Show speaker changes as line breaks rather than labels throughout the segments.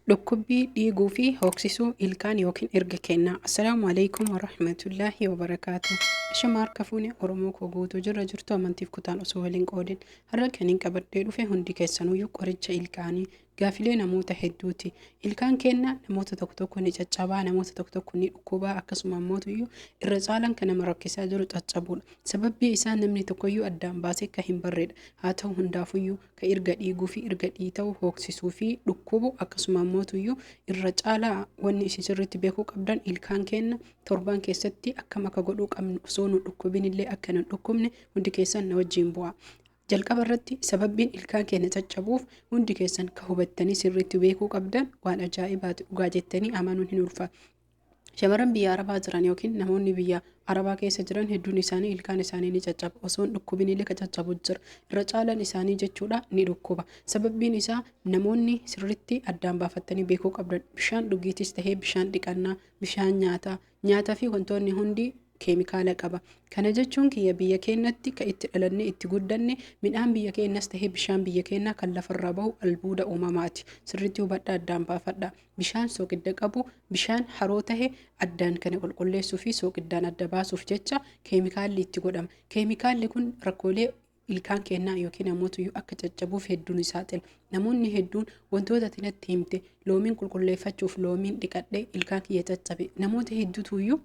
Dhukkubbii dhiiguu fi hooksisuu ilkaan yookiin erga kennaa. Assalaamu alaikum warahmatullaahi wabarakaatu. Shama harka fuune Oromoo koo guutuu jirra jirtu amantiif kutaan osoo waliin qoodin. Har'a kaniin qabadhee dhufe hundi keessanuyyuu qoricha ilkaanii gaafilee namoota hedduuti. Ilkaan kennaa namoota tokko ni caccabaa, namoota tokko ni dhukkubaa, akkasuma ammootuyyuu irra caalan kan nama rakkisaa jiru caccabuudha. Sababbii isaa namni tokkoyyuu addaan baasee akka hin barreedha. Haa ta'u hundaafuyyuu ka erga dhiiguu fi erga dhiita'u hooksisuu fi dhukkubu akkasuma ammootuyyuu irra caalaa wanni isin sirriitti beekuu qabdan ilkaan kenna torban keessatti akkam akka godhuu qabnu osoo nu dhukkubin illee akka nu dhukkubne hundi keessan na wajjin bu'a. Jalqaba irratti sababbiin ilkaan keenya caccabuuf hundi keessan ka hubattanii sirriitti beekuu qabdan waan ajaa'ibaati dhugaa jettanii amanuun hin ulfaatu. Shamarran biyya Arabaa jiran yookiin namoonni biyya Arabaa keessa jiran hedduun isaanii ilkaan isaanii ni caccaba. Osoo hin dhukkubin illee ka caccabu jira. Irra caalaan isaanii jechuudha ni dhukkuba. Sababbiin isaa namoonni sirriitti addaan baafattanii beekuu qabdan bishaan dhugiitis tahee bishaan dhiqannaa, bishaan nyaataa fi wantoonni hundi keemikaala qaba. Kana jechuun kiyya biyya keenyatti ka itti dhalanne itti guddanne midhaan biyya keenyas tahee bishaan biyya keenyaa kan lafarraa bahu albuuda uumamaati. Sirriitti hubadhaa addaan baafadhaa. Bishaan sooqidda qabu bishaan haroo tahe addaan kana qulqulleessuu fi sooqiddaan adda baasuuf jecha keemikaalli itti godhama. Keemikaalli kun rakkoolee ilkaan kennaa yookiin ammoo akka caccabuuf hedduun isaa xil. Namoonni hedduun wantoota tinatti himte loomiin qulqulleeffachuuf loomiin dhiqadhee ilkaan kiyya caccabe. Namoota hedduutuyyuu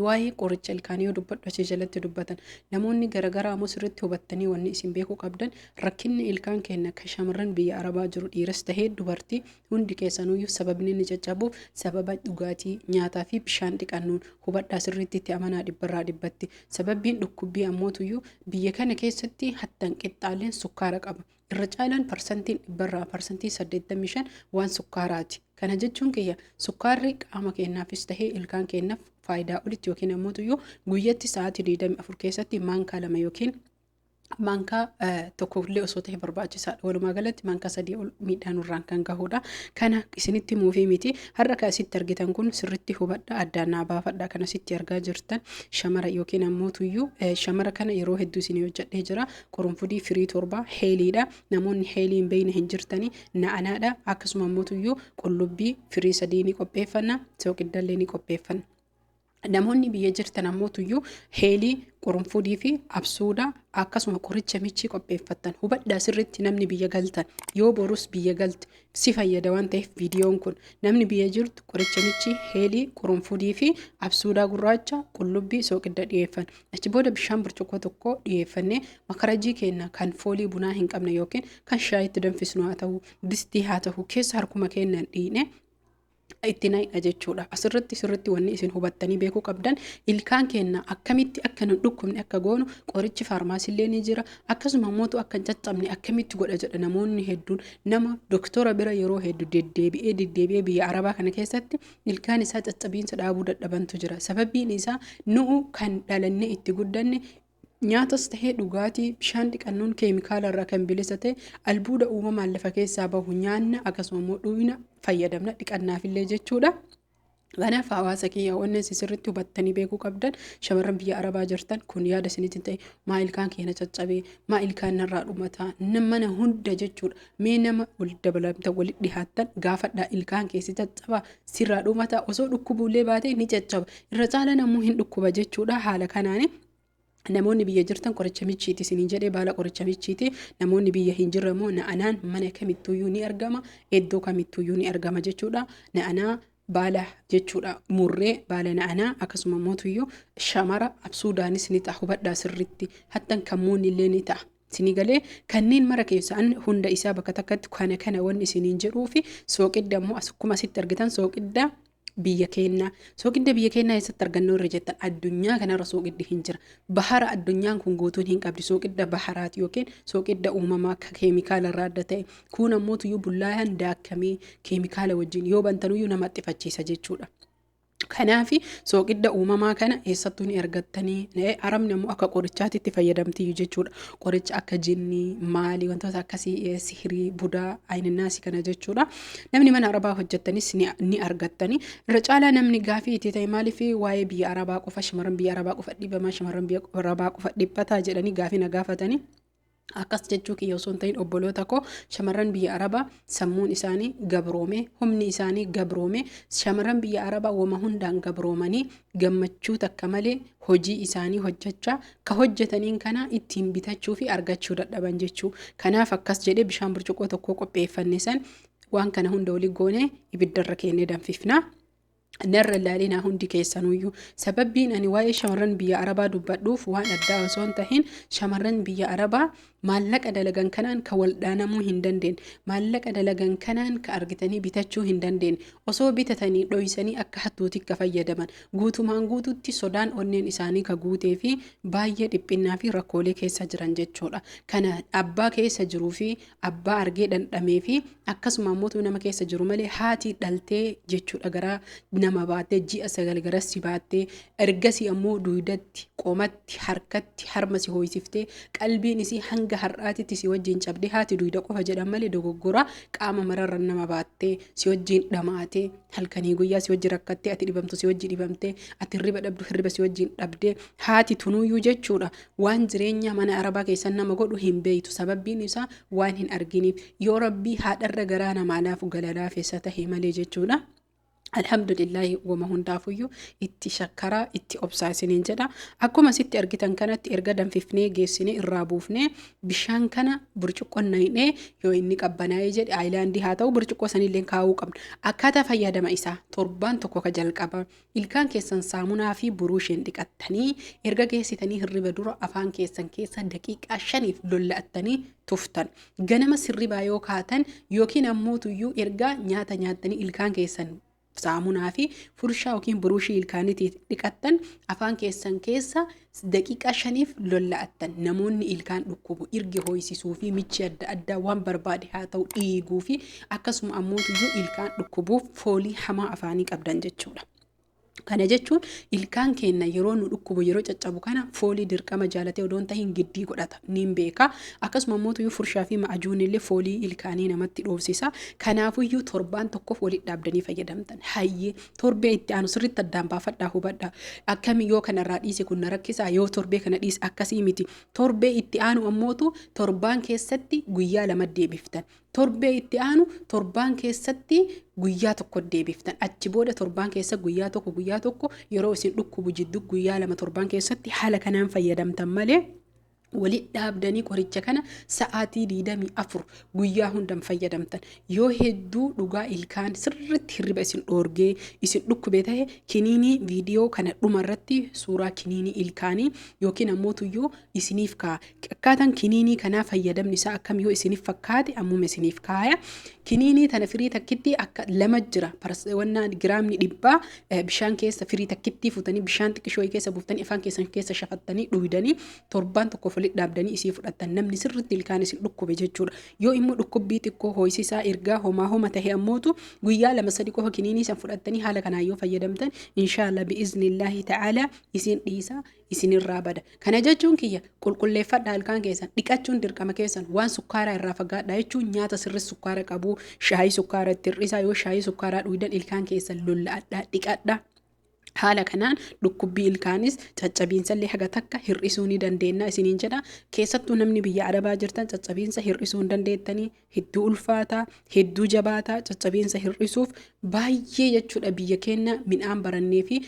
waa'ee qoricha ilkaanii yoo dubbadhu asii jalatti dubbatan namoonni garagaraa ammoo sirriitti hubattanii wanni isin beekuu qabdan rakkinni ilkaan keenya ka shamarran biyya Arabaa jiru dhiiras tahee dubartii hundi keessanuyyuu sababni inni caccabuuf sababa dhugaatii nyaataa fi bishaan dhiqannuun hubadhaa sirriitti itti amanaa dhibbarraa dhibbatti. Sababbiin dhukkubbii ammootuyyuu biyya kana keessatti hattan qixxaaleen sukkaara qaba. Irra caalaan parsantiin dhibbarraa parsantii 85 waan sukkaaraati. Kana jechuun kiyya sukkaarri qaama keenyaafis tahee ilkaan keenyaaf faayidaa olitti yookiin ammoo guyyatti sa'aatii 24 keessatti maankaa 2 yookiin maankaa tokkollee osoo ta'e barbaachisaadha. Walumaa galatti maankaa 3 ol miidhaan irraan kan gahudha. Kana isinitti muufii miti. Har'a kan asitti argitan kun sirriitti hubadhaa addaan naa baafadhaa. Kan asitti argaa jirtan shamara yookiin ammoo shamara kana yeroo hedduu isin hojjedhee jira. Qorunfudii firii torba heeliidha. Namoonni heelii hin beekne hin jirtanii na'anaadha. Akkasuma ammoo qullubbii firii 3 ni qopheeffanna. Sooqiddallee ni qopheeffanna. Namoonni biyya jirtan ammoo heelii qorunfudii fi absuuda akkasuma qoricha michii qopheeffatan hubadhaa sirriitti namni biyya galtan yoo borus biyya galte si fayyada waan ta'eef viidiyoon kun namni biyya jirtu qoricha michii heelii qorunfudii fi absuudaa gurraacha qullubbii sooqidda dhiyeeffan achi booda bishaan burcuqqoo tokko dhiyeeffannee makarajii keenya kan foolii bunaa hin qabne yookiin kan shaayitti danfisnu haa ta'u distii haa ta'u keessa harkuma keenyaan dhiine itti naqna jechuudha. Asirratti sirriitti wanni isin hubattanii beekuu qabdan ilkaan keenya akkamitti akka nu dhukkubne akka goonu qorichi faarmaasiillee ni jira. Akkasuma mootu akka hin caccabne akkamitti godha jedha namoonni hedduun nama doktora bira yeroo hedduu deddeebi'ee biyya Arabaa kana keessatti ilkaan isaa caccabiinsa dhaabuu dadhabantu jira. Sababbiin isaa nu kan dhalannee itti guddanne nyaatas tahee dhugaatii bishaan dhiqannuun keemikaala irraa kan bilisa ta'e albuuda uumamaan lafa keessaa bahu nyaanna akkasuma immoo dhuyina fayyadamna dhiqannaafillee jechuudha. Kanaaf hawaasa kiyya wanni sirriitti hubattanii beekuu qabdan shamarran biyya Arabaa jirtan kun yaada isinitti ta'e maa ilkaan keenya caccabee maa ilkaan narraa dhumataa mana hunda jechuudha. Mee nama wal dabalamta walitti dhihaattan gaafadhaa ilkaan keessi caccabaa sirraa dhumataa osoo dhukkubuullee baatee ni caccaba. Irra caalaan ammoo hin dhukkuba jechuudha haala kanaani. Namoonni biyya jirtan qoricha michiiti isiniin jedhee baala qoricha michiiti. Namoonni biyya hin jirre immoo na'anaan mana kamittuyyuu ni argama. Iddoo kamittuyyuu ni argama jechuudha. Na'anaa baala jechuudha murree baala na'anaa akkasuma mootuyyuu shamara absuudaanis ni ta'a hubadhaa sirriitti hattan kammuun illee ni ta'a. Isinii galee kanneen mara keessaan hunda isaa bakka takkatti kana wanni isiniin jedhuu fi sooqidda immoo akkuma asitti argitan sooqidda biyya keenyaa. Sooqidda biyya keenyaa eessatti argannoo irra jettan addunyaa kanarra sooqiddi hin jira. Bahara addunyaan kun guutuun hin qabdi sooqidda baharaati yookiin sooqidda uumamaa akka keemikaala irraa adda ta'e. Kun ammoo bullaayaan daakkamee keemikaala wajjin yoo bantanuyyuu nama xixxifachiisa jechuudha. Kanaafi sooqidda uumamaa kana eessattuu ni argattanii Arabni ammoo akka qorichaatti fayyadamti jechuudha. Qoricha akka jinnii maali wantoota akkasii sihirii budaa ayinnaasi kana jechuudha. Namni mana Arabaa hojjettanis ni argattanii. Irra caalaa namni gaafii itti ta'e maaliif waa'ee biyya Arabaa qofa shamarran biyya Arabaa qofa dhibamaa shamarran biyya Arabaa qofa dhibbataa jedhanii gaafii na gaafatanii. akkas jechuu kiyya osoo hin ta'in obboloota koo shamarran biyya arabaa sammuun isaanii gabroome humni isaanii gabroome shamarran biyya arabaa wama hundaan gabroomanii gammachuu takka malee hojii isaanii hojjechaa ka hojjetaniin kana ittiin bitachuu fi argachuu dadhaban jechuu. Kanaaf akkas jedhee bishaan burcuqqoo tokko qopheeffanne san waan kana hunda olii goone ibiddarra keennee danfifna. Narra laalinaa hundi keessanuyyuu sababbiin ani waa'ee shamarran biyya arabaa dubbadhuuf waan addaa osoo hin tahin shamarran biyya arabaa maallaqa dalagan kanaan ka waldhaanamuu hin dandeenye maallaqa dalagan kanaan ka argitanii bitachuu hin dandeenye osoo bitatanii dhoysanii akka hattuutti ka fayyadaman guutumaan guututti sodaan onneen isaanii ka guutee fi baay'ee dhiphinnaa fi rakkoolee keessa jiran jechuudha. Kana abbaa keessa jiruu fi abbaa argee dhandhamee fi akkasuma ammoo nama keessa jiru malee haati dhaltee jechuudha garaa nama baattee ji'a 9 garassi baattee ergasii ammoo duudatti qomatti harkatti harmasi hooyisiftee qalbiin isii hanga har'aatitti si wajjin cabdee haati duuda qofa jedhan malee dogoggora qaama mararra nama baattee si wajjin dhamaatee halkanii guyyaa si wajjin rakkattee ati dhibamtu si wajjin dhibamtee ati hirriba dhabdu hirriba si wajjin dhabdee haati tunuyyuu jechuudha waan jireenya mana arabaa keessan nama godhu hin beeytu sababbiin isaa waan hin arginiif yoo rabbii haadharra garaa namaa laafu galalaafessa tahee malee jechuudha. Alhamdulillahi wama hundaafuyyuu itti shakkaraa itti obsaasiniin jedha. Akkuma sitti argitan kanatti erga danfifnee geessinee irraa buufnee bishaan kana burcuqqoon naqnee yoo inni qabbanaa'ee jedhe aayilaandii haa ta'u burcuqqoo sanillee kaa'uu qabna. Akkaataa fayyadama isaa torbaan tokko ka jalqaba ilkaan keessan saamunaa fi buruushiin dhiqattanii erga geessitanii hirriba dura afaan keessan keessa daqiiqaa 5 lolla'attanii tuftan. Ganama sirribaa yoo kaatan yookiin ammoo tuyyuu erga nyaata nyaattanii ilkaan keessan saamunaa fi furshaa yookiin buruushii ilkaaniitii dhiqattan afaan keessan keessa daqiiqaa 5 lolla'attan namoonni ilkaan dhukkubu irgi hooyisisuu fi michi adda addaa waan barbaade haa ta'u dhiiguu fi akkasuma ammoo ilkaan dhukkubuuf foolii hamaa afaanii qabdan jechuudha. Kana jechuun ilkaan keenya yeroo nu dhukkubu yeroo caccabu kana foolii dirqama jaalatee odoon tahin giddii godhata niin beeka akkasuma ammoo furshaa fi ma'ajuunillee foolii ilkaanii namatti dhoofsisa. Kanaafuyyuu torbaan tokkoof walitti dhaabdanii fayyadamtan hayyee torbee itti aanu sirriitti addaan baafadhaa hubadhaa akkami yoo kanarraa dhiise kun na rakkisaa yoo torbee kana dhiise akkasii miti torbee itti aanu ammootu torbaan keessatti guyyaa 2 deebiftan. Torbee itti aanu torbaan keessatti guyyaa tokko deebiftan achi booda torbaan keessa guyyaa tokko yeroo isin dhukkubu jidduu guyyaa 2 torbaan keessatti haala kanaan fayyadamtan malee walitti dhaabdanii qoricha kana sa'aatii 24 guyyaa hundaan fayyadamtan yoo hedduu dhugaa ilkaan sirriitti hirriba isin dhoorgee isin dhukkubee ta'e kiniinii viidiyoo kana dhumarratti suuraa kiniinii ilkaanii yookiin ammoo tuyyuu isiniif kaa'a. Akkaataan kiniinii kanaa fayyadamni isaa akkam yoo isiniif fakkaate ammuma isiniif kaaya. Kiniinii tana firii takkitti akka 2 jira wannaan giraamni 100 bishaan keessa firii takkitti futanii bishaan xiqqishoo keessa buuftanii afaan keessan keessa shafattanii dhuydanii torbaan tokko walitti dhaabdanii isii fudhattan namni sirriitti ilkaan isin dhukkube jechuudha. Yoo immoo dhukkubbii xiqqoo hooyisisaa ergaa homaa tahee ammootu guyyaa 2-3 qofa kiniinii san fudhattanii haala kanaan yoo fayyadamtan inshaallah bi'iznillaahi ta'ala isin dhiisa isinirraa bada. Kana jechuun kiyya qulqulleeffadhaa ilkaan keessan dhiqachuun dirqama keessan waan sukkaaraa irraa fagaadhaa jechuun nyaata sirrii sukkaara qabu shaayii sukkaara itti hir'isaa yoo shaayii sukkaaraa dhuydan ilkaan keessan lolla'adhaa dhiqadhaa. Haala kanaan dhukkubbii ilkaanis caccabiinsallee haga takka hir'isuu ni dandeenya isiniin jedha. Keessattuu namni biyya arabaa jirtan caccabiinsa hir'isuu hin dandeettanii hedduu ulfaataa hedduu jabaataa caccabiinsa hir'isuuf baay'ee jechuudha biyya keenya midhaan barannee fi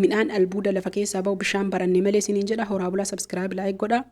midhaan albuuda lafa keessaa bahu bishaan barannee malee isiniin jedha. Horaa bulaa subscribe like godhaa.